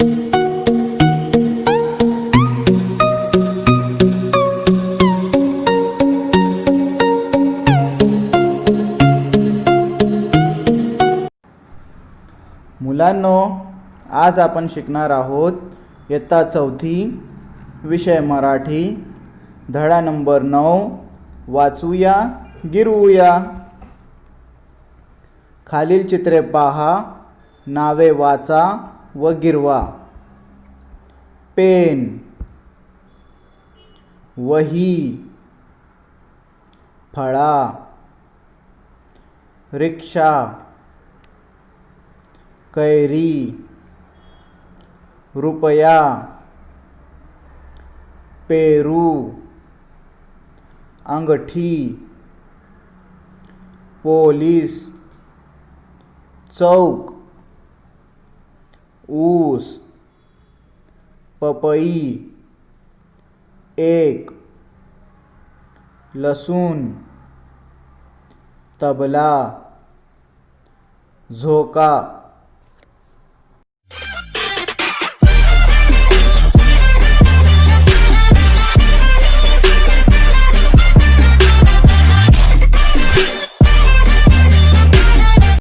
मुलांनो, आज आपण शिकणार आहोत इयत्ता चौथी, विषय मराठी, धडा नंबर 9, वाचूया गिरवूया। खालील चित्रे पहा, नावे वाचा व गिरवा। पेन, वही, फळा, रिक्षा, कैरी, रुपया, पेरू, अंगठी, पोलीस, चौक, ऊस, पपई, एक, लसूण, तबला, झोका।